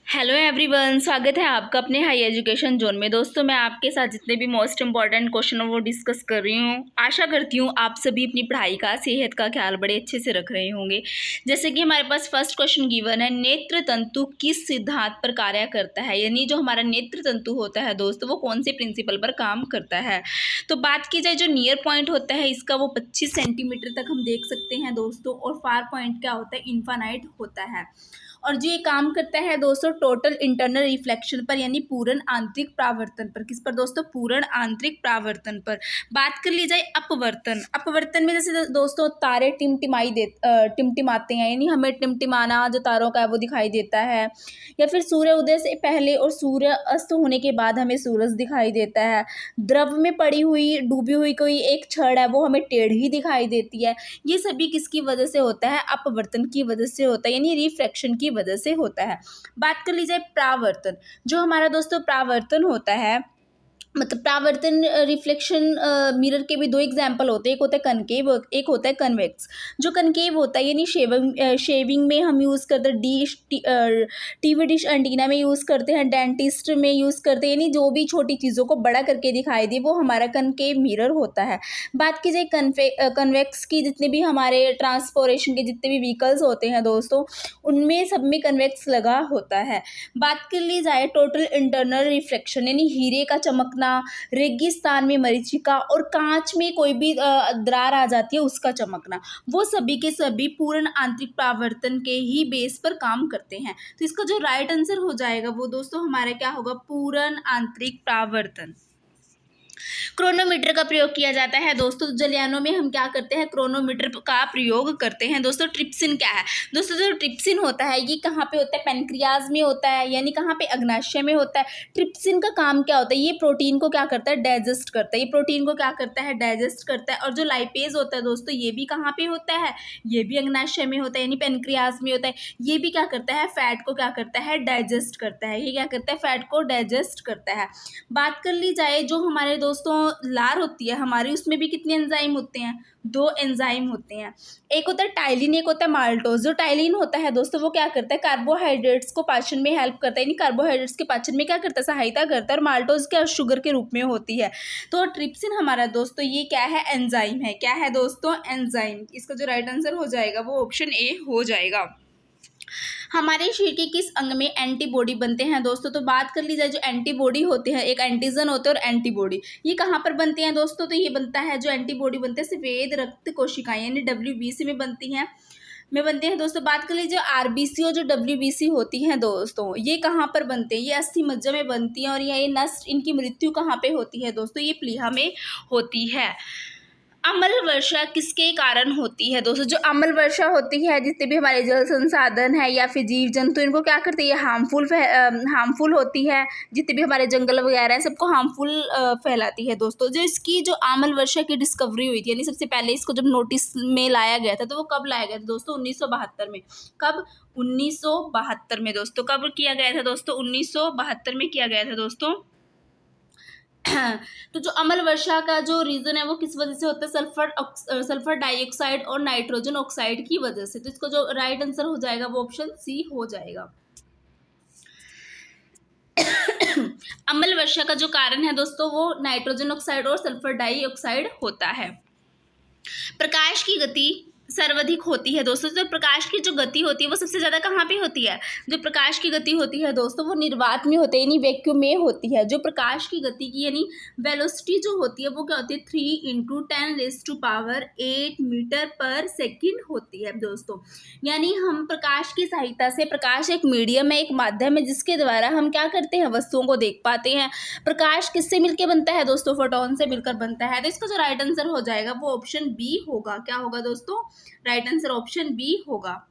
Hello everyone, स्वागत है आपका अपने हाई एजुकेशन जोन में। दोस्तों, मैं आपके साथ जितने भी मोस्ट इंपॉर्टेंट क्वेश्चन वो डिस्कस कर रही हूँ। आशा करती हूँ आप सभी अपनी पढ़ाई का, सेहत का ख्याल बड़े अच्छे से रख रहे होंगे। जैसे कि हमारे पास फर्स्ट क्वेश्चन गिवन है, नेत्र तंतु किस सिद्धांत पर कार्य करता है। यानी जो हमारा नेत्र तंतु होता है दोस्तों, वो कौन से प्रिंसिपल पर काम करता है। तो बात की जाए जो नियर पॉइंट होता है इसका, वो 25 सेंटीमीटर तक हम देख सकते हैं दोस्तों। और फार पॉइंट क्या होता है, इन्फानाइट होता है। और जो ये काम करता है दोस्तों टोटल इंटरनल रिफ्लेक्शन पर, यानी पूर्ण आंतरिक परावर्तन पर। किस पर दोस्तों, पूर्ण आंतरिक परावर्तन पर। बात कर ली जाए अपवर्तन। अपवर्तन में जैसे दोस्तों तारे टिमटिमाते हैं, यानी हमें टिमटिमाना जो तारों का है वो दिखाई देता है। या फिर सूर्य उदय से पहले और सूर्य अस्त होने के बाद हमें सूरज दिखाई देता है। द्रव में पड़ी हुई डूबी हुई कोई एक छड़ है वो हमें टेढ़ी दिखाई देती है। ये सभी किसकी वजह से होता है, अपवर्तन की वजह से होता है, यानी रिफ्रैक्शन की वजह से होता है। बात कर ली जाए परावर्तन। जो हमारा दोस्तों परावर्तन होता है, मतलब परावर्तन रिफ्लेक्शन मिरर के भी दो एग्जाम्पल होते हैं। एक होता है कनकेव, एक होता है कन्वेक्स। जो कनकेव होता है यानी शेविंग में हम यूज़ करते हैं, टीवी डिश एंटीना में यूज़ करते हैं, डेंटिस्ट में यूज़ करते हैं, यानी जो भी छोटी चीज़ों को बड़ा करके दिखाई दे वो हमारा कनकेव मिरर होता है। बात की जाए कन्वेक्स की, जितने भी हमारे ट्रांसपोर्टेशन के जितने भी व्हीकल्स होते हैं दोस्तों, उनमें सब में कन्वेक्स लगा होता है। बात कर ली जाए टोटल इंटरनल रिफ्लेक्शन, यानी हीरे का चमकना, रेगिस्तान में मरीचिका और कांच में कोई भी दरार आ जाती है उसका चमकना, वो सभी के सभी पूर्ण आंतरिक परावर्तन के ही बेस पर काम करते हैं। तो इसका जो राइट आंसर हो जाएगा वो दोस्तों हमारा क्या होगा, पूर्ण आंतरिक परावर्तन। क्रोनोमीटर का प्रयोग किया जाता है दोस्तों। जलयानों में हम क्या करते हैं, क्रोनोमीटर का प्रयोग करते हैं दोस्तों। ट्रिप्सिन क्या है दोस्तों, जो ट्रिप्सिन होता है ये कहाँ पे होता है, पेनक्रियाज में होता है, यानी कहाँ पे, अग्नाशय में होता है। ट्रिप्सिन का काम क्या होता है, ये प्रोटीन को क्या करता है, डाइजेस्ट करता है। ये प्रोटीन को क्या करता है, डाइजेस्ट करता है। और जो लाइपेज होता है दोस्तों, ये भी कहाँ पे होता है, ये भी अग्नाशय में होता है, यानी पेनक्रियाज में होता है। ये भी क्या करता है, फैट को क्या करता है, डाइजेस्ट करता है। ये क्या करता है, फैट को डाइजेस्ट करता है। बात कर ली जाए जो हमारे दोस्तों लार होती है हमारी, उसमें भी कितने एंजाइम होते हैं, 2 एंजाइम होते हैं। एक होता है टाइलिन, एक होता है माल्टोज। जो टाइलिन होता है दोस्तों वो क्या करता है, कार्बोहाइड्रेट्स को पाचन में हेल्प करता है, यानी कार्बोहाइड्रेट्स के पाचन में क्या करता है, सहायता करता है। और माल्टोज क्या शुगर के रूप में होती है। तो ट्रिप्सिन हमारा दोस्तों ये क्या है, एंजाइम है। क्या है दोस्तों, एंजाइम। इसका जो राइट आंसर हो जाएगा वो ऑप्शन ए हो जाएगा। हमारे शरीर के किस अंग में एंटीबॉडी बनते हैं दोस्तों। तो बात कर ली जाए जो एंटीबॉडी होते हैं, एक एंटीजन होते हैं और एंटीबॉडी, ये कहाँ पर बनते हैं दोस्तों। तो ये बनता है, जो एंटीबॉडी बनते हैं सफेद रक्त कोशिकाएं, यानी WBC में बनती हैं दोस्तों। बात कर लीजिए RBC और जो WBC होती हैं दोस्तों, ये कहाँ पर बनते हैं, ये अस्थि मज्जा में बनती हैं। और ये नष्ट, इनकी मृत्यु कहाँ पे होती है दोस्तों, ये प्लीहा में होती है। अम्ल वर्षा किसके कारण होती है दोस्तों। जो अम्ल वर्षा होती है, जितने भी हमारे जल संसाधन है या फिर जीव जंतु, इनको क्या करती है, हार्मफुल होती है। जितने भी हमारे जंगल वगैरह हैं सबको हार्मफुल फैलाती है दोस्तों। जो इसकी जो अम्ल वर्षा की डिस्कवरी हुई थी, यानी सबसे पहले इसको जब नोटिस में लाया गया था, तो वो कब लाया गया था दोस्तों, 1972 में। कब, 1972 में दोस्तों। कब किया गया था दोस्तों, 1972 में किया गया था दोस्तों। तो जो अम्ल वर्षा का जो रीजन है वो किस वजह से होता है, सल्फर डाइऑक्साइड और नाइट्रोजन ऑक्साइड की वजह से। तो इसको जो राइट आंसर हो जाएगा वो ऑप्शन सी हो जाएगा। अम्ल वर्षा का जो कारण है दोस्तों वो नाइट्रोजन ऑक्साइड और सल्फर डाइऑक्साइड होता है। प्रकाश की गति सर्वाधिक होती है दोस्तों। तो प्रकाश की जो गति होती है वो सबसे ज़्यादा कहाँ पे होती है, जो प्रकाश की गति होती है दोस्तों वो निर्वात में होती है, यानी वैक्यूम में होती है। जो प्रकाश की गति की यानी वेलोसिटी जो होती है वो क्या होती है, 3 × 10⁸ मीटर पर सेकेंड होती है दोस्तों। यानी हम प्रकाश की सहायता से, प्रकाश एक मीडियम है, एक माध्यम है जिसके द्वारा हम क्या करते हैं, वस्तुओं को देख पाते हैं। प्रकाश किससे मिलकर बनता है दोस्तों, फोटोन से मिलकर बनता है। तो इसका जो राइट आंसर हो जाएगा वो ऑप्शन बी होगा। क्या होगा दोस्तों, राइट आंसर ऑप्शन बी होगा।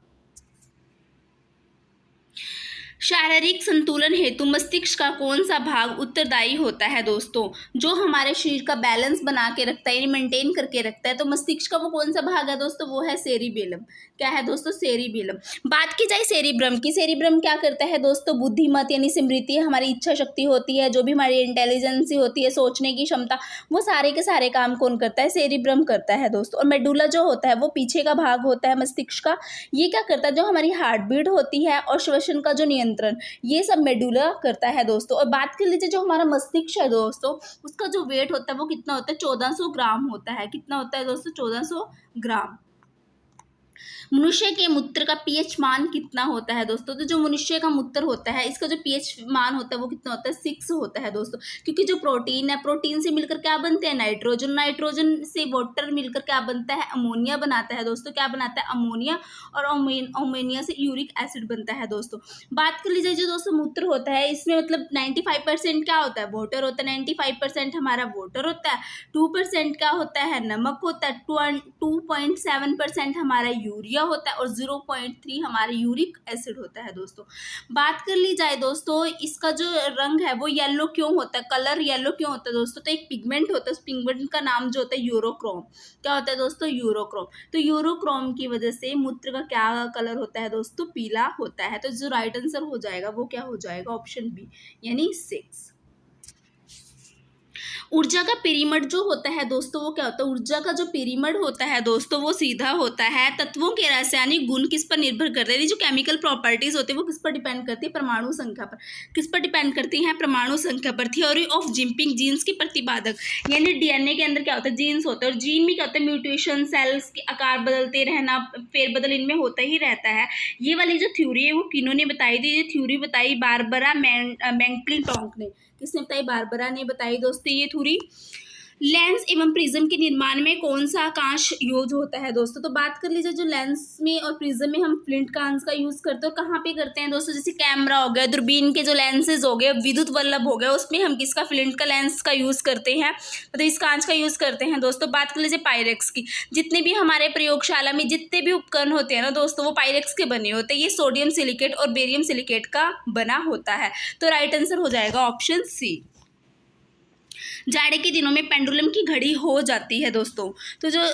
शारीरिक संतुलन हेतु मस्तिष्क का कौन सा भाग उत्तरदायी होता है दोस्तों। जो हमारे शरीर का बैलेंस बना के रखता है, यानी मेंटेन करके रखता है, तो मस्तिष्क का वो कौन सा भाग है दोस्तों, वो है सेरिबेलम। क्या है दोस्तों, सेरिबेलम। बात की जाए सेरिब्रम की, सेरिब्रम क्या करता है दोस्तों, बुद्धिमत यानी स्मृति, हमारी इच्छा शक्ति होती है, जो भी हमारी इंटेलिजेंसी होती है, सोचने की क्षमता, वो सारे के सारे काम कौन करता है, सेरिब्रम करता है दोस्तों। और मेडुला जो होता है वो पीछे का भाग होता है मस्तिष्क का, ये क्या करता है, जो हमारी हार्ट बीट होती है और श्वसन का जो नियंत्रण नियंत्रण, ये सब मेडुला करता है दोस्तों। और बात कर लीजिए जो हमारा मस्तिष्क है दोस्तों, उसका जो वेट होता है वो कितना होता है, 1400 ग्राम होता है। कितना होता है दोस्तों, 1400 ग्राम। मनुष्य के मूत्र का पीएच मान कितना होता है दोस्तों, तो जो मनुष्य का मूत्र होता है इसका जो पीएच मान होता है वो कितना होता है, 6 होता है दोस्तों। क्योंकि जो प्रोटीन है, प्रोटीन से मिलकर क्या बनते हैं, नाइट्रोजन, नाइट्रोजन से वाटर मिलकर क्या बनता है, अमोनिया बनाता है दोस्तों। क्या बनाता है, अमोनिया, और अमोनिया से यूरिक एसिड बनता है दोस्तों। बात कर लीजिए जो दोस्तों मूत्र होता है, इसमें मतलब 95% क्या होता है, वाटर होता है। 95% हमारा वाटर होता है, 2% क्या होता है, नमक होता है, 2.7% हमारा यूरिया होता है, और 0.3 हमारे यूरिक एसिड होता है दोस्तों। बात कर ली जाए दोस्तों, इसका जो रंग है वो येलो क्यों होता है, कलर येलो क्यों होता है दोस्तों, तो एक पिगमेंट होता है, उस पिगमेंट का नाम जो होता है यूरोक्रोम। क्या होता है दोस्तों, यूरोक्रोम। तो यूरोक्रोम की वजह से मूत्र का क्या कलर होता है दोस्तों, पीला होता है। तो जो राइट आंसर हो जाएगा वो क्या हो जाएगा, ऑप्शन बी, यानी 6। ऊर्जा का पिरामिड जो होता है दोस्तों वो क्या होता है, ऊर्जा का जो पिरामिड होता है दोस्तों वो सीधा होता है। तत्वों के रासायनिक गुण किस पर निर्भर करते हैं, जो केमिकल प्रॉपर्टीज होते हैं वो किस पर डिपेंड करती है, परमाणु संख्या पर। किस पर डिपेंड करती हैं, परमाणु संख्या पर। थ्योरी ऑफ जिंपिंग, जीन्स के प्रतिपादक, यानी डीएनए के अंदर क्या होता है, जीन्स होता है, और जीन में क्या होता है, म्यूटेशन, सेल्स के आकार बदलते रहना, फेरबदल इनमें होता ही रहता है। ये वाली जो थ्योरी है वो किन्होंने बताई थी, ये थ्योरी बताई बारबरा मैक्लिंटॉक ने। किसने बताई, बारबरा ने बताई दोस्तों ये थ्योरी। लेंस एवं प्रिज्म के निर्माण में कौन सा कांच यूज होता है दोस्तों, तो बात कर लीजिए जो लेंस में और प्रिज्म में हम फ्लिंट कांच का यूज करते हैं, और कहाँ पे करते हैं दोस्तों, जैसे कैमरा हो गया, दूरबीन के जो लेंसेज हो गए, विद्युत बल्ब हो गया, उसमें हम किसका, फ्लिंट का लेंस का यूज करते हैं, मतलब इस कांच का यूज करते हैं दोस्तों। बात कर लीजिए पायरेक्स की, जितने भी हमारे प्रयोगशाला में जितने भी उपकरण होते हैं ना दोस्तों वो पायरेक्स के बने होते हैं। ये सोडियम सिलिकेट और बेरियम सिलिकेट का बना होता है। तो राइट आंसर हो जाएगा ऑप्शन सी। जाड़े के दिनों में पेंडुलम की घड़ी हो जाती है दोस्तों, तो जो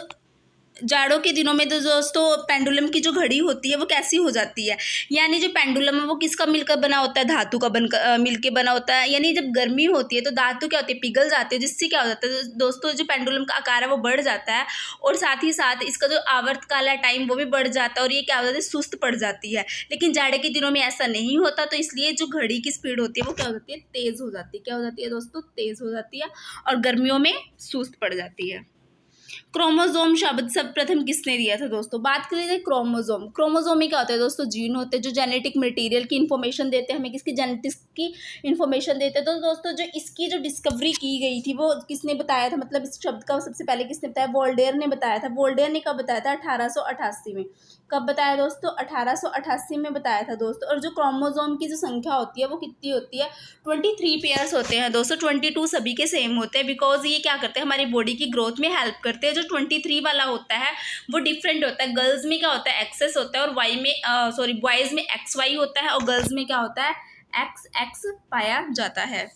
जाड़ों के दिनों में तो दोस्तों पेंडुलम की जो घड़ी होती है वो कैसी हो जाती है, यानी जो पेंडुलम है वो किसका मिलकर बना होता है, धातु का मिलकर बना होता है। यानी जब गर्मी होती है तो धातु क्या होती है, पिघल जाती है, जिससे क्या हो जाता है दोस्तों, जो पेंडुलम का आकार है वो बढ़ जाता है, और साथ ही साथ इसका जो आवर्तकाल है, टाइम, वो भी बढ़ जाता है, और ये क्या हो जाता है, सुस्त पड़ जाती है। लेकिन जाड़े के दिनों में ऐसा नहीं होता, तो इसलिए जो घड़ी की स्पीड होती है वो क्या हो जाती है, तेज़ हो जाती है। क्या हो जाती है दोस्तों, तेज़ हो जाती है, और गर्मियों में सुस्त पड़ जाती है। क्रोमोजोम शब्द सर्वप्रथम किसने दिया था दोस्तों, बात कर लीजिए क्रोमोजोम। क्रोमोजोम में क्या होता है दोस्तों, जीन होते हैं जो जेनेटिक मटेरियल की इन्फॉर्मेशन देते हैं हमें, किसकी, जेनेटिक्स की इन्फॉर्मेशन देते हैं। तो दोस्तों जो इसकी जो डिस्कवरी की गई थी वो किसने बताया था, मतलब इस शब्द का सबसे पहले किसने बताया, वोल्टेयर ने बताया था। वोल्टेयर ने कब बताया था, 1888 में। कब बताया दोस्तों, 1888 में बताया था दोस्तों। और जो क्रोमोजोम की जो संख्या होती है वो कितनी होती है, 23 पेयर्स होते हैं दोस्तों। 22 सभी के सेम होते हैं, बिकॉज ये क्या करते हैं, हमारी बॉडी की ग्रोथ में हेल्प करते हैं। जो 23 वाला होता है वो डिफरेंट होता है। गर्ल्स में क्या होता है, एक्सेस होता है, और बॉयज़ में XY होता है, और गर्ल्स में क्या होता है, XX पाया जाता है।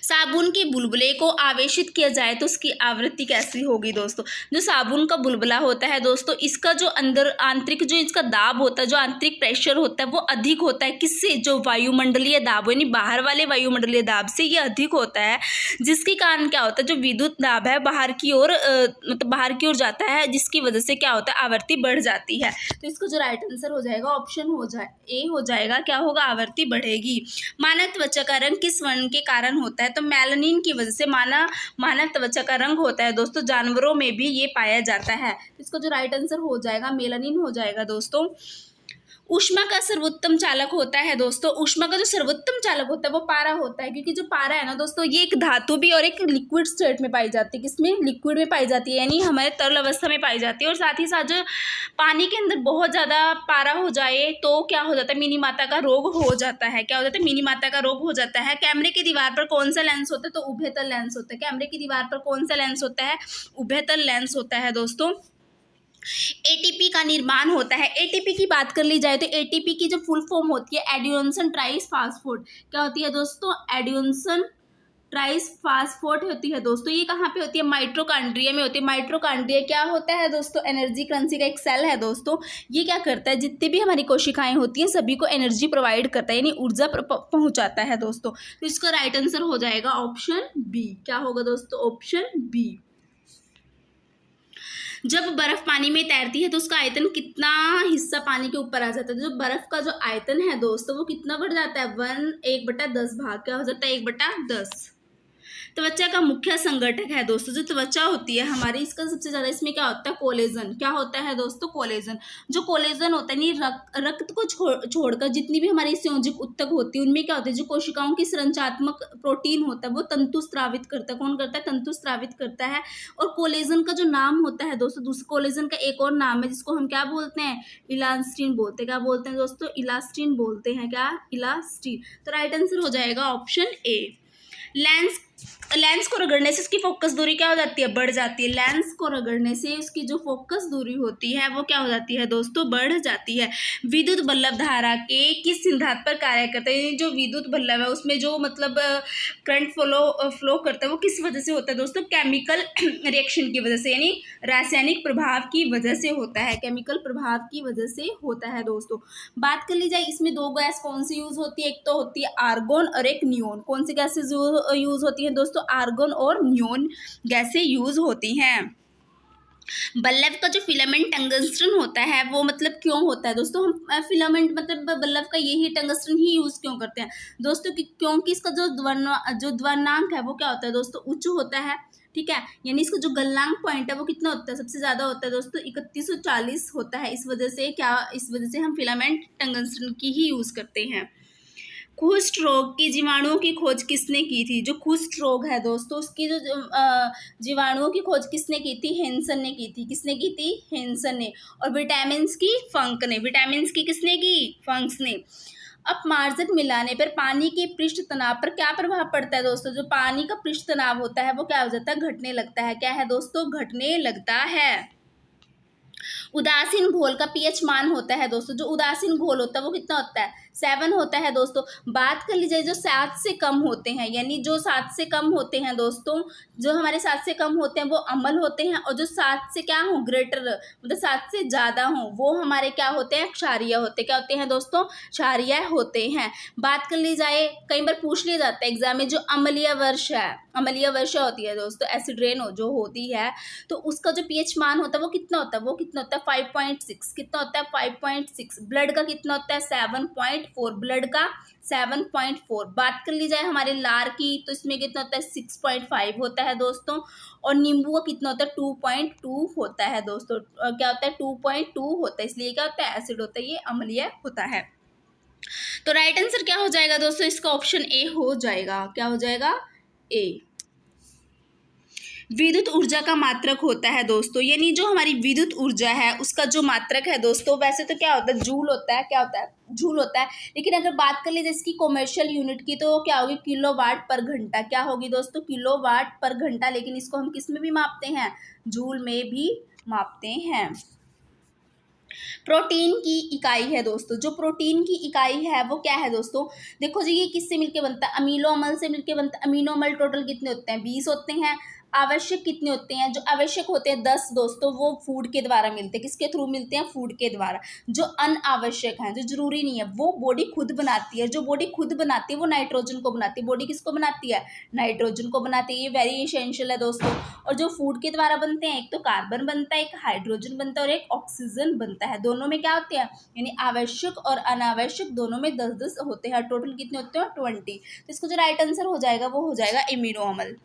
साबुन के बुलबुले को आवेशित किया जाए तो उसकी आवृत्ति कैसी होगी दोस्तों, जो साबुन का बुलबुला होता है दोस्तों, इसका जो अंदर आंतरिक जो इसका दाब होता है, जो आंतरिक प्रेशर होता है वो अधिक होता है, किससे, जो वायुमंडलीय दाब यानी बाहर वाले वायुमंडलीय दाब से ये अधिक होता है, जिसके कारण क्या होता है, जो विद्युत दाब है बाहर की ओर मतलब बाहर की ओर जाता है, जिसकी वजह से क्या होता है, आवृत्ति बढ़ जाती है। तो इसका जो राइट आंसर हो जाएगा ऑप्शन ए हो जाएगा, क्या होगा, आवृत्ति बढ़ेगी। मानव त्वचा का रंग किस वर्ण के कारण होता है, तो मेलानिन की वजह से मानव त्वचा का रंग होता है दोस्तों। जानवरों में भी ये पाया जाता है, इसको जो राइट आंसर हो जाएगा मेलानिन हो जाएगा दोस्तों। ऊष्मा का सर्वोत्तम चालक होता है दोस्तों, ऊष्मा का जो सर्वोत्तम चालक होता है वो पारा होता है, क्योंकि जो पारा है ना दोस्तों ये एक धातु भी और एक लिक्विड स्टेट में पाई जाती है। किसमें, लिक्विड में पाई जाती है, यानी हमारे तरल अवस्था में पाई जाती है। और साथ ही साथ जो पानी के अंदर बहुत ज़्यादा पारा हो जाए तो क्या हो जाता है, मिनी माता का रोग हो जाता है। क्या हो जाता है, मिनी माता का रोग हो जाता है। कैमरे की दीवार पर कौन सा लेंस होता है, तो उभयतल लेंस होता है। कैमरे की दीवार पर कौन सा लेंस होता है, उभयतल लेंस होता है दोस्तों। एटीपी का निर्माण होता है। एटीपी की बात कर ली जाए तो एटीपी की जो फुल फॉर्म होती है एडिनोसिन ट्राइफॉस्फेट, क्या होती है दोस्तों, एडिनोसिन ट्राइफॉस्फेट होती है दोस्तों। ये कहाँ पे होती है, माइटोकॉन्ड्रिया में होती है। माइटोकॉन्ड्रिया क्या होता है दोस्तों, एनर्जी करेंसी का एक सेल है दोस्तों। ये क्या करता है, जितनी भी हमारी कोशिकाएं होती हैं सभी को एनर्जी प्रोवाइड करता है, यानी ऊर्जा पहुंचाता है दोस्तों। तो इसका राइट आंसर हो जाएगा ऑप्शन बी। क्या होगा दोस्तों, ऑप्शन बी। जब बर्फ पानी में तैरती है तो उसका आयतन कितना हिस्सा पानी के ऊपर आ जाता है। जो बर्फ का जो आयतन है दोस्तों वो कितना बढ़ जाता है, 1/10 भाग क्या हो जाता है, 1/10। त्वचा का मुख्य संगठक है दोस्तों, जो त्वचा होती है हमारी, इसका सबसे ज्यादा इसमें क्या होता है, कोलेजन। क्या होता है दोस्तों, कोलेजन। जो कोलेजन होता है नहीं, रक्त को छोड़कर जितनी भी हमारी संयोजक ऊतक होती है उनमें क्या होता है, जो कोशिकाओं की संरचनात्मक प्रोटीन होता है वो तंतु स्रावित करता है। कौन करता है, तंतु स्रावित करता है। और कोलेजन का जो नाम होता है दोस्तों, दूसरे कोलेजन का एक और नाम है जिसको हम क्या बोलते हैं, इलास्टिन बोलते हैं। क्या बोलते हैं दोस्तों, इलास्टिन बोलते हैं। क्या, इलास्टिन। तो राइट आंसर हो जाएगा ऑप्शन ए। लेंस को रगड़ने से उसकी फोकस दूरी क्या हो जाती है, बढ़ जाती है। लेंस को रगड़ने से उसकी जो फोकस दूरी होती है वो क्या हो जाती है दोस्तों, बढ़ जाती है। विद्युत बल्लभ धारा के किस सिद्धांत पर कार्य करता है, जो विद्युत बल्लभ है उसमें जो मतलब करंट फ्लो करता है वो किस वजह से होता है दोस्तों, केमिकल रिएक्शन की वजह से, यानी रासायनिक प्रभाव की वजह से होता है। केमिकल प्रभाव की वजह से होता है दोस्तों। बात कर ली जाए इसमें दो गैस कौन सी यूज होती है, एक तो होती है आर्गोन और एक नियोन। कौन सी गैसेज यूज होती है दोस्तों, आर्गोन और नियोन गैसें यूज होती हैं। बल्लभ का जो फिलामेंट टंगस्टन होता है वो मतलब क्यों होता है दोस्तों, हम फिलामेंट मतलब बल्लभ का यही टंगस्टन ही यूज क्यों करते हैं दोस्तों, क्योंकि इसका जो द्वनांक है वो क्या होता है दोस्तों, उच्च होता है। ठीक है, यानी इसका जो गलनांक पॉइंट है वो कितना होता है, सबसे ज्यादा होता है दोस्तों, 3140 होता है। इस वजह से हम फिलामेंट टंगस्टन की ही यूज करते हैं। कुष्ठ रोग की जीवाणुओं की खोज किसने की थी, जो कुष्ठ रोग है दोस्तों उसकी जो जीवाणुओं की खोज किसने की थी, हेंसन ने की थी। किसने की थी, हेंसन ने। और विटामिन की, फंक ने। विटामिन की किसने की, फंक्स ने। अपमार्जक मिलाने पर पानी के पृष्ठ तनाव पर क्या प्रभाव पड़ता है दोस्तों, जो पानी का पृष्ठ तनाव होता है वो क्या हो जाता है, घटने लगता है। क्या है दोस्तों, घटने लगता है। उदासीन घोल का पीएच मान होता है दोस्तों, जो उदासीन घोल होता है वो कितना होता है, 7 होता है दोस्तों। बात कर लीजिए जो 7 से कम होते हैं, यानी जो 7 से कम होते हैं दोस्तों, जो हमारे 7 से कम होते हैं वो अम्ल होते हैं, और जो 7 से क्या हो, ग्रेटर मतलब 7 से ज़्यादा हो वो हमारे क्या होते हैं, क्षारीय होते। क्या होते हैं दोस्तों, क्षारीय होते हैं। बात कर ली जाए, कई बार पूछ लिया जाता है एग्जाम में, जो अम्लीय वर्षा है, अम्लीय वर्षा होती है दोस्तों, एसिड रेन हो जो होती है, तो उसका जो पीएच मान होता है वो कितना होता है, वो कितना होता है, 5.6। कितना होता है, 5.6। ब्लड का कितना होता है, 7.4। ब्लड का 7.4। बात कर ली जाए हमारे लार की, तो इसमें कितना होता है, 6.5 होता है दोस्तों। और नींबू का कितना होता है, 2.2 होता है दोस्तों। क्या होता है, 2.2 होता है, इसलिए क्या होता है, एसिड होता है, ये अम्लीय होता है। तो राइट आंसर क्या हो जाएगा दोस्तों, इसका ऑप्शन ए हो जाएगा। क्या हो जाएगा, ए। विद्युत ऊर्जा का मात्रक होता है दोस्तों, यानी जो हमारी विद्युत ऊर्जा है उसका जो मात्रक है दोस्तों, वैसे तो क्या होता है, जूल होता है। क्या होता है, जूल होता है। लेकिन अगर बात कर ले इसकी कॉमर्शियल यूनिट की, तो क्या होगी, किलोवाट पर घंटा। क्या होगी दोस्तों, किलोवाट पर घंटा। लेकिन इसको हम किस में भी मापते हैं, जूल में भी मापते हैं। प्रोटीन की इकाई है दोस्तों, जो प्रोटीन की इकाई है वो क्या है दोस्तों, देखो जी ये किससे मिलके बनता है, अमीनो अम्ल से मिलके बनता है। अमीनो अम्ल टोटल कितने होते हैं, 20 होते हैं। आवश्यक कितने होते हैं, जो आवश्यक होते हैं 10 दोस्तों, वो फूड के द्वारा मिलते हैं। किसके थ्रू मिलते हैं, फूड के द्वारा। जो अनावश्यक हैं, जो जरूरी नहीं है, वो बॉडी खुद बनाती है। जो बॉडी खुद बनाती है वो नाइट्रोजन को बनाती है। बॉडी किसको बनाती है, नाइट्रोजन को बनाती है। ये वेरी एसेंशियल है दोस्तों। और जो फूड के द्वारा बनते हैं, एक तो कार्बन बनता है, एक हाइड्रोजन बनता है और एक ऑक्सीजन बनता है। दोनों में क्या होते हैं, यानी आवश्यक और अनावश्यक दोनों में 10-10 होते हैं। टोटल कितने होते हैं, 20। तो इसको जो राइट आंसर हो जाएगा वो हो जाएगा एमिनो अम्ल।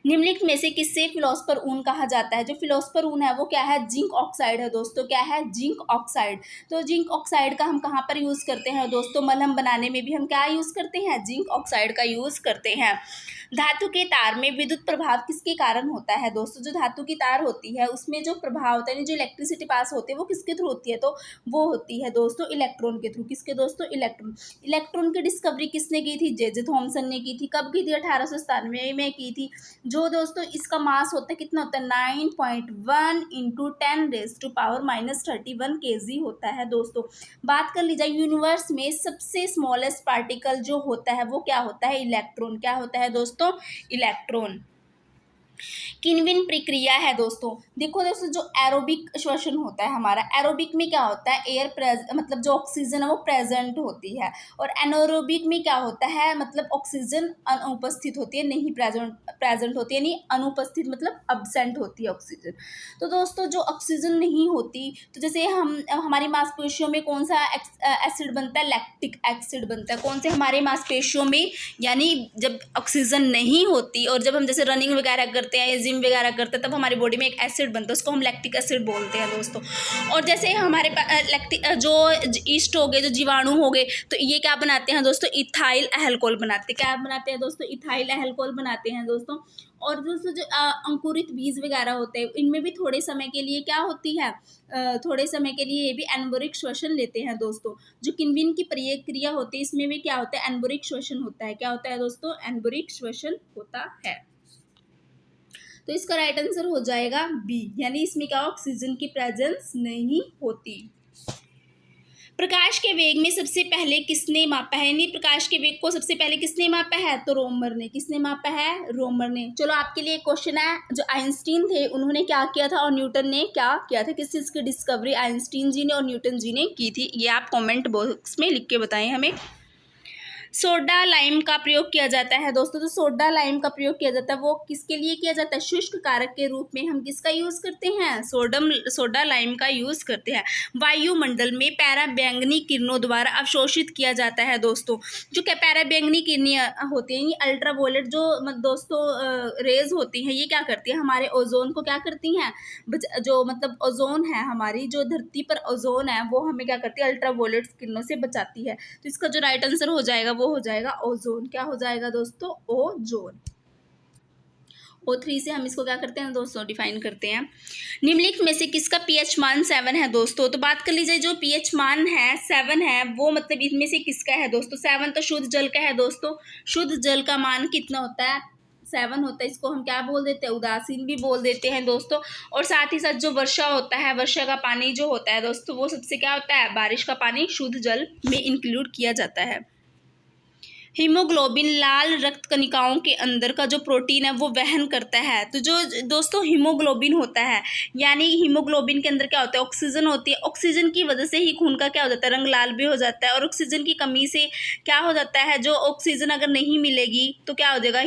निम्नलिखित में से किससे फिलोस्फर ऊन कहा जाता है, जो फिलोस्फर ऊन है वो क्या है, जिंक ऑक्साइड है दोस्तों। क्या है, जिंक ऑक्साइड। तो जिंक ऑक्साइड का हम कहाँ पर यूज करते हैं दोस्तों, मलहम बनाने में भी हम क्या यूज करते हैं, जिंक ऑक्साइड का यूज करते हैं। धातु के तार में विद्युत प्रभाव किसके कारण होता है दोस्तों, जो धातु की तार होती है उसमें जो प्रभाव होता है, जो इलेक्ट्रिसिटी पास होती है वो किसके थ्रू होती है, तो वो होती है दोस्तों इलेक्ट्रॉन के थ्रू। किसके दोस्तों, इलेक्ट्रॉन। इलेक्ट्रॉन की डिस्कवरी किसने की थी, जे थॉमसन ने की थी। कब की थी, 1897 में की थी। जो दोस्तों इसका मास होता है कितना होता है, 9.1 × 10⁻³ kg होता है दोस्तों। बात कर ली जाए यूनिवर्स में सबसे स्मॉलेस्ट पार्टिकल जो होता है वो क्या होता है, इलेक्ट्रॉन। क्या होता है दोस्तों, इलेक्ट्रॉन। किन्विन प्रक्रिया है दोस्तों। देखो दोस्तों, जो एरोबिक श्वसन होता है हमारा, एरोबिक में क्या होता है, एयर मतलब जो ऑक्सीजन है वो प्रेजेंट होती है, और एनारोबिक में क्या होता है, मतलब ऑक्सीजन अनुपस्थित होती है, नहीं प्रेजेंट होती है, यानी अनुपस्थित मतलब अब्सेंट होती है ऑक्सीजन। तो दोस्तों जो ऑक्सीजन नहीं होती, तो जैसे हमारी मांसपेशियों में कौन सा एसिड बनता है, लैक्टिक एसिड बनता है। कौन से हमारे मांसपेशियों में, यानी जब ऑक्सीजन नहीं होती और जब हम जैसे रनिंग वगैरह करते हैं, जिम वगैरह करते हैं, तब हमारी बॉडी में एक एसिड बनता है, उसको हम लैक्टिक एसिड बोलते हैं दोस्तों। और जैसे हमारे लैक्टिक जो ईस्ट हो गए, जो जीवाणु हो गए, तो ये क्या बनाते हैं दोस्तों, इथाइल अल्कोहल बनाते हैं। क्या बनाते हैं दोस्तों, इथाइल अल्कोहल बनाते हैं दोस्तों। और दोस्तों जो अंकुरित बीज वगैरह होते हैं, इनमें भी थोड़े समय के लिए क्या होती है, थोड़े समय के लिए ये भी एनबोरिक श्वसन लेते हैं दोस्तों। जो किन्विन की प्रक्रिया होती है, इसमें भी क्या होता है, एनबोरिक श्वसन होता है। क्या होता है दोस्तों, एनबोरिक श्वसन होता है। तो इसका राइट आंसर हो जाएगा बी, यानी इसमें क्या, ऑक्सीजन की प्रेजेंस नहीं होती। प्रकाश के वेग में सबसे पहले किसने मापा है, यानी प्रकाश के वेग को सबसे पहले किसने मापा है, तो रोमर ने। किसने मापा है, रोमर ने। चलो आपके लिए एक क्वेश्चन है, जो आइंस्टीन थे उन्होंने क्या किया था और न्यूटन ने क्या किया था, किस चीज़ की डिस्कवरी आइंस्टीन जी ने और न्यूटन जी ने की थी, ये आप कॉमेंट बॉक्स में लिख के बताएं हमें। सोडा लाइम का प्रयोग किया जाता है दोस्तों। तो सोडा लाइम का प्रयोग किया जाता है, वो किसके लिए किया जाता है, शुष्क कारक के रूप में हम किसका यूज करते हैं, सोडा लाइम का यूज करते हैं। वायुमंडल में पैराबैंगनी किरणों द्वारा अवशोषित किया जाता है दोस्तों। जो क्या पैराबैंगनी किरणें होती हैं, ये अल्ट्रावायलेट जो दोस्तों रेज होती हैं, ये क्या करती है, हमारे ओजोन को क्या करती हैं, जो मतलब ओजोन है, हमारी जो धरती पर ओजोन है, वो हमें क्या करती है, अल्ट्रावायलेट किरणों से बचाती है। तो इसका जो राइट आंसर हो जाएगा वो हो जाएगा ओजोन। क्या हो जाएगा दोस्तों, ओजोन। O3 से हम इसको क्या करते हैं दोस्तों, डिफाइन करते हैं। निम्नलिखित में से किसका पीएच मान 7 है दोस्तों। तो बात कर लीजिए, जो पीएच मान है 7 है, वो मतलब इनमें से किसका है दोस्तों, 7 तो शुद्ध जल का है दोस्तों। शुद्ध जल का मान कितना होता है, 7 होता है। इसको हम क्या बोल देते हैं, उदासीन भी बोल देते हैं दोस्तों। और साथ ही साथ जो वर्षा होता है, वर्षा का पानी जो होता है दोस्तों, वो सबसे क्या होता है, बारिश का पानी शुद्ध जल में इंक्लूड किया जाता है। हीमोग्लोबिन लाल रक्त कणिकाओं के अंदर का जो प्रोटीन है वो वहन करता है। तो जो दोस्तों हीमोग्लोबिन होता है, यानी हीमोग्लोबिन के अंदर क्या होता है, ऑक्सीजन होती है। ऑक्सीजन की वजह से ही खून का क्या हो जाता है, रंग लाल भी हो जाता है। और ऑक्सीजन की कमी से क्या हो जाता है, जो ऑक्सीजन अगर नहीं मिलेगी तो क्या हो जाएगा,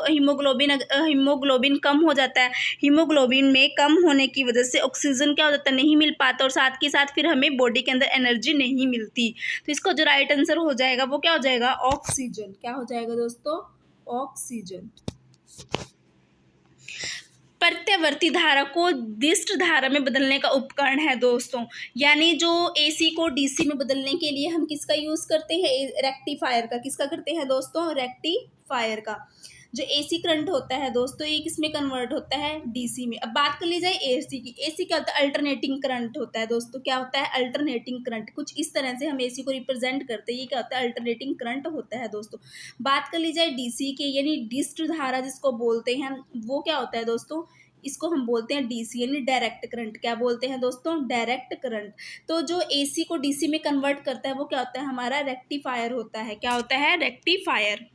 हीमोग्लोबिन कम हो जाता है। हीमोग्लोबिन में कम होने की वजह से ऑक्सीजन क्या हो जाता है, नहीं मिल पाता, और साथ के साथ फिर हमें बॉडी के अंदर एनर्जी नहीं मिलती। तो इसका जो राइट आंसर हो जाएगा वो क्या हो जाएगा, ऑक्सीजन। क्या हो जाएगा दोस्तों, ऑक्सीजन। प्रत्यावर्ती धारा को दिष्ट धारा में बदलने का उपकरण है दोस्तों। यानी जो एसी को डीसी में बदलने के लिए हम किसका यूज करते हैं, रेक्टिफायर का। किसका करते हैं दोस्तों, रेक्टिफायर का। जो एसी करंट होता है दोस्तों, ये किस में कन्वर्ट होता है, डीसी में। अब बात कर ली जाए एसी की। एसी क्या होता है, अल्टरनेटिंग करंट होता है दोस्तों। क्या होता है, अल्टरनेटिंग करंट। कुछ इस तरह से हम एसी को रिप्रेजेंट करते हैं। ये क्या होता है, अल्टरनेटिंग करंट होता है दोस्तों। बात कर ली जाए डीसी के, यानी डिस्ट धारा जिसको बोलते हैं, वो क्या होता है दोस्तों, इसको हम बोलते हैं डीसी, यानी डायरेक्ट करंट। क्या बोलते हैं दोस्तों, डायरेक्ट करंट। तो जो एसी को डीसी में कन्वर्ट करता है वो क्या होता है, हमारा रेक्टिफायर होता है। क्या होता है, रेक्टिफायर।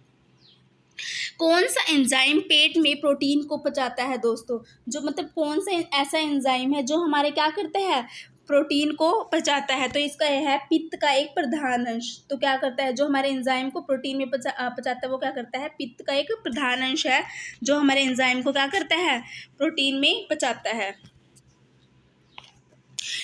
कौन सा एंजाइम पेट में प्रोटीन को पचाता है दोस्तों। जो मतलब कौन सा ऐसा एंजाइम है जो हमारे क्या करता है, प्रोटीन को पचाता है। तो इसका यह है पित्त का एक प्रधान अंश। तो क्या करता है, जो हमारे एंजाइम को प्रोटीन में पचाता है वो क्या करता है, पित्त का एक प्रधान अंश है, जो हमारे एंजाइम को क्या करता है, प्रोटीन में पचाता है।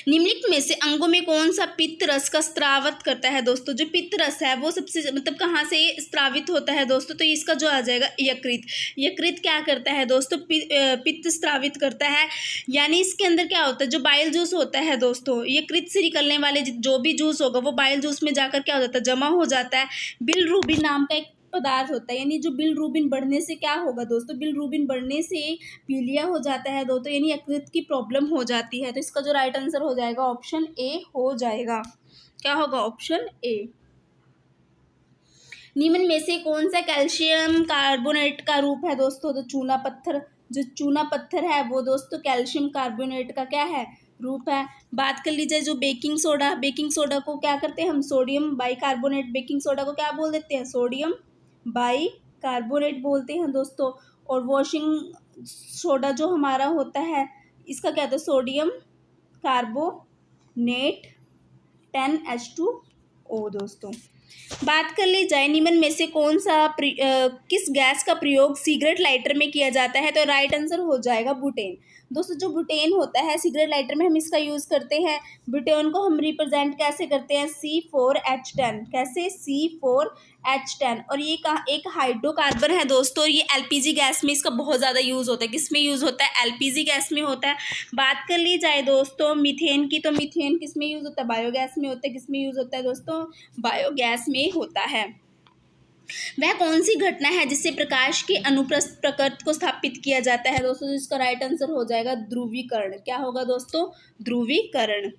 निम्नलिखित में से अंगों में कौन सा पित्त रस का स्रावित करता है दोस्तों। जो पित्त रस है वो सबसे मतलब कहाँ से स्रावित होता है दोस्तों, तो इसका जो आ जाएगा यकृत। यकृत क्या करता है दोस्तों, पित्त स्रावित करता है। यानी इसके अंदर क्या होता है, जो बाइल जूस होता है दोस्तों, यकृत से निकलने वाले जो भी जूस होगा वो बाइल जूस में जाकर क्या हो जाता है, जमा हो जाता है। बिलरुबिन नाम का एक पदार्थ होता है। यानी जो बिलरुबिन बढ़ने से क्या होगा दोस्तों, बिलरुबिन बढ़ने से पीलिया हो जाता है दोस्तों, यानी यकृत की प्रॉब्लम हो जाती है। तो इसका जो राइट आंसर हो जाएगा ऑप्शन ए हो जाएगा। क्या होगा, ऑप्शन ए। निम्न में से कौन सा कैल्शियम कार्बोनेट का रूप है दोस्तों। तो चूना पत्थर, जो चूना पत्थर है वो दोस्तों कैल्शियम कार्बोनेट का क्या है, रूप है। बात कर लीजिए जो बेकिंग सोडा, बेकिंग सोडा को क्या करते हैं हम, सोडियम बाइकार्बोनेट। बेकिंग सोडा को क्या बोल देते हैं, सोडियम बाइकार्बोनेट बोलते हैं दोस्तों। और वॉशिंग सोडा जो हमारा होता है इसका क्या होता है, सोडियम कार्बोनेट 10H2O दोस्तों। बात कर ली जाए निम्न में से कौन सा किस गैस का प्रयोग सिगरेट लाइटर में किया जाता है, तो राइट आंसर हो जाएगा बुटेन। दोस्तों जो बुटेन होता है सिगरेट लाइटर में हम इसका यूज़ करते हैं। बुटेन को हम रिप्रेजेंट कैसे करते हैं, C4H10, कैसे C4H10। और ये एक हाइड्रोकार्बन है दोस्तों, ये एलपीजी गैस में इसका बहुत ज़्यादा यूज़ होता है। किस में यूज़ होता है, एलपीजी गैस में होता है। बात कर ली जाए दोस्तों मीथेन की, तो मीथेन किस में यूज़ होता है, बायोगैस में होता है। किस में यूज़ होता है दोस्तों, बायोगैस में होता है। वह कौन सी घटना है जिससे प्रकाश के अनुप्रस्थ प्रकृति को स्थापित किया जाता है दोस्तों, इसका राइट आंसर हो जाएगा ध्रुवीकरण। क्या होगा दोस्तों, ध्रुवीकरण।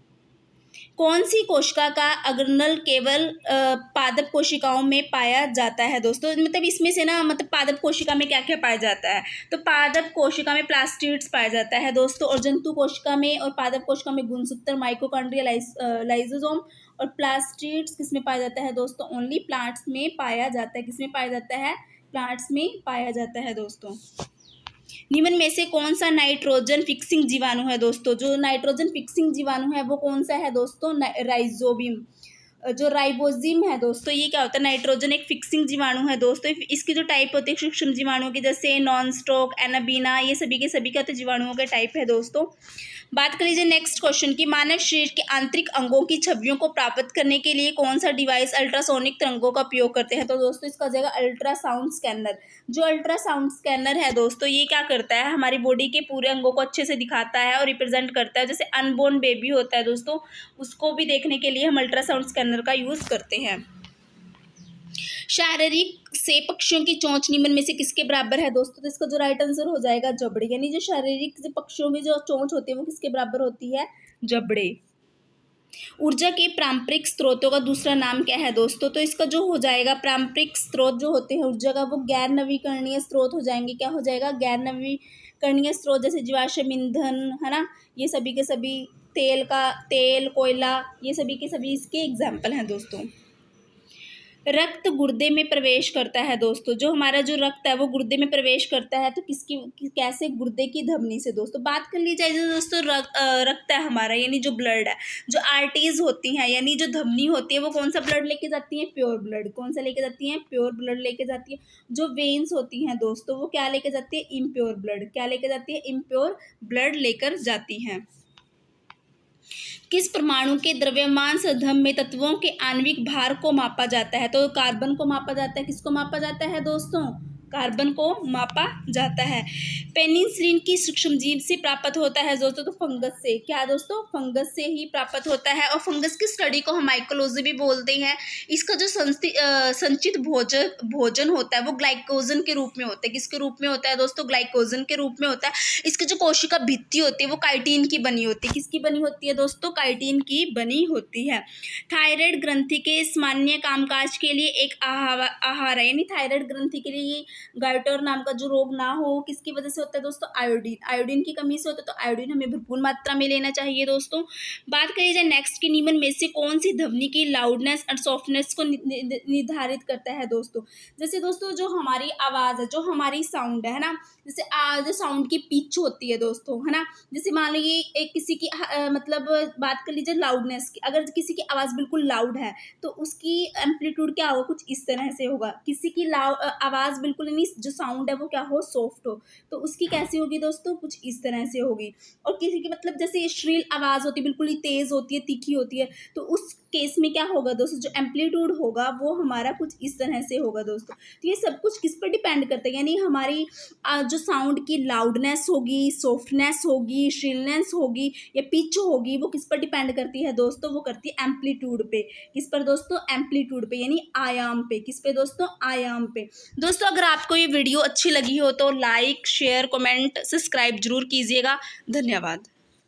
कौन सी कोशिका का अग्रनल केवल पादप कोशिकाओं में पाया जाता है दोस्तों, मतलब इसमें से ना, मतलब पादप कोशिका में क्या क्या पाया जाता है, तो पादप कोशिका में प्लास्टिड्स पाया जाता है दोस्तों, और जंतु कोशिका में और पादप कोशिका में गुणसूत्र, माइटोकॉन्ड्रिया, लाइसोसोम। और प्लास्टिड्स किस में पाया जाता है दोस्तों, ओनली प्लांट्स में पाया जाता है। किस में पाया जाता है, प्लांट्स में पाया जाता है दोस्तों। निम्न में से कौन सा नाइट्रोजन फिक्सिंग जीवाणु है दोस्तों, जो नाइट्रोजन फिक्सिंग जीवाणु है वो कौन सा है दोस्तों, राइजोबियम। जो राइबोजिम है दोस्तों, ये क्या होता है, नाइट्रोजन एक फिक्सिंग जीवाणु है दोस्तों। इसकी जो टाइप होती है सूक्ष्म जीवाणुओं की, जैसे नॉन स्टॉक, एनाबीना, ये सभी के सभी क्या होते हैं, जीवाणुओं के टाइप है दोस्तों। बात कर लीजिए नेक्स्ट क्वेश्चन की, मानव शरीर के आंतरिक अंगों की छवियों को प्राप्त करने के लिए कौन सा डिवाइस अल्ट्रासोनिक तरंगों का उपयोग करते हैं, तो दोस्तों इसका हो जाएगा अल्ट्रासाउंड स्कैनर। जो अल्ट्रासाउंड स्कैनर है दोस्तों, ये क्या करता है, हमारी बॉडी के पूरे अंगों को अच्छे से दिखाता है और रिप्रेजेंट करता है। जैसे अनबोर्न बेबी होता है दोस्तों, उसको भी देखने के लिए हम अल्ट्रासाउंड स्कैनर का यूज़ करते हैं। शारीरिक से पक्षियों की चोंच निम्न में से किसके बराबर है दोस्तों, तो इसका जो राइट आंसर हो जाएगा जबड़े। यानी जो शारीरिक से पक्षियों की जो चोंच होती है वो किसके बराबर होती है, जबड़े। ऊर्जा के पारंपरिक स्रोतों का दूसरा नाम क्या है दोस्तों, तो इसका जो हो जाएगा पारंपरिक स्रोत जो होते हैं ऊर्जा का, वो गैर नवीकरणीय स्रोत हो जाएंगे। क्या हो जाएगा, गैर नवीकरणीय स्रोत, जैसे जीवाश्म ईंधन है ना, ये सभी के सभी, तेल कोयला, ये सभी के सभी इसके एग्जाम्पल हैं दोस्तों। रक्त गुर्दे में प्रवेश करता है दोस्तों, जो हमारा जो रक्त है वो गुर्दे में प्रवेश करता है, तो कैसे, गुर्दे की धमनी से दोस्तों। बात कर ली जाए दोस्तों रक्त है हमारा, यानी जो ब्लड है, जो आर्टरीज होती हैं यानी जो धमनी होती है, वो कौन सा ब्लड लेके जाती है, प्योर ब्लड। कौन सा लेके जाती है, प्योर ब्लड लेके जाती है। जो वेन्स होती हैं दोस्तों, वो क्या लेके जाती है, इम्प्योर ब्लड। क्या लेके जाती है, इम्प्योर ब्लड लेकर जाती हैं। किस परमाणु के द्रव्यमान सधम में तत्वों के आणविक भार को मापा जाता है, तो कार्बन को मापा जाता है। किसको मापा जाता है दोस्तों, कार्बन को मापा जाता है। पेनिसिलिन की सूक्ष्म जीव से प्राप्त होता है दोस्तों, तो फंगस से। क्या दोस्तों, फंगस से ही प्राप्त होता है। और फंगस की स्टडी को हम माइकोलॉजी भी बोलते हैं। इसका जो संचित भोजन होता है वो ग्लाइकोजन के रूप में होता है। किसके रूप में होता है दोस्तों, ग्लाइकोजन के रूप में होता है। इसकी जो कोशिका भित्ति होती है वो काइटिन की बनी होती है। किसकी बनी होती है दोस्तों, काइटिन की बनी होती है। थायराइड ग्रंथि के सामान्य कामकाज के लिए एक आहार है, यानी थायराइड ग्रंथि के लिए गाइटर नाम का जो रोग ना हो, किसकी वजह से होता है दोस्तों, आयोडीन की कमी से होता है। तो आयोडीन हमें भरपूर मात्रा में लेना चाहिए दोस्तों। बात करिए जाए नेक्स्ट की, निम्न में से कौन सी ध्वनि की लाउडनेस और सॉफ्टनेस को निर्धारित करता है दोस्तों। जैसे दोस्तों जो हमारी आवाज़ है, जो हमारी साउंड है ना, जैसे जो साउंड की पिच होती है दोस्तों, है ना, जैसे मान लीजिए एक किसी की मतलब बात कर लीजिए लाउडनेस की, अगर किसी की आवाज़ बिल्कुल लाउड है तो उसकी एम्पलीट्यूड क्या होगा, कुछ इस तरह से होगा। किसी की आवाज़ बिल्कुल नहीं, जो साउंड है वो क्या हो, सॉफ्ट हो, तो उसकी कैसी होगी दोस्तों, कुछ इस तरह से होगी। और किसी की मतलब जैसे श्रील आवाज़ होती है, बिल्कुल ही तेज़ होती है, तीखी होती है, तो उस केस में क्या होगा दोस्तों, जो एम्पलीट्यूड होगा वो हमारा कुछ इस तरह से होगा दोस्तों। तो ये सब कुछ किस पर डिपेंड करता है, यानी हमारी जो साउंड की लाउडनेस होगी, सॉफ्टनेस होगी, श्रिलनेस होगी या पिच होगी, वो किस पर डिपेंड करती है दोस्तों, वो करती है एम्पलीट्यूड पे। किस पर दोस्तों, एम्पलीट्यूड पे, यानी आयाम पे। किस पे दोस्तों, आयाम पे। दोस्तों अगर आपको ये वीडियो अच्छी लगी हो तो लाइक, शेयर, कमेंट, सब्सक्राइब जरूर कीजिएगा। धन्यवाद।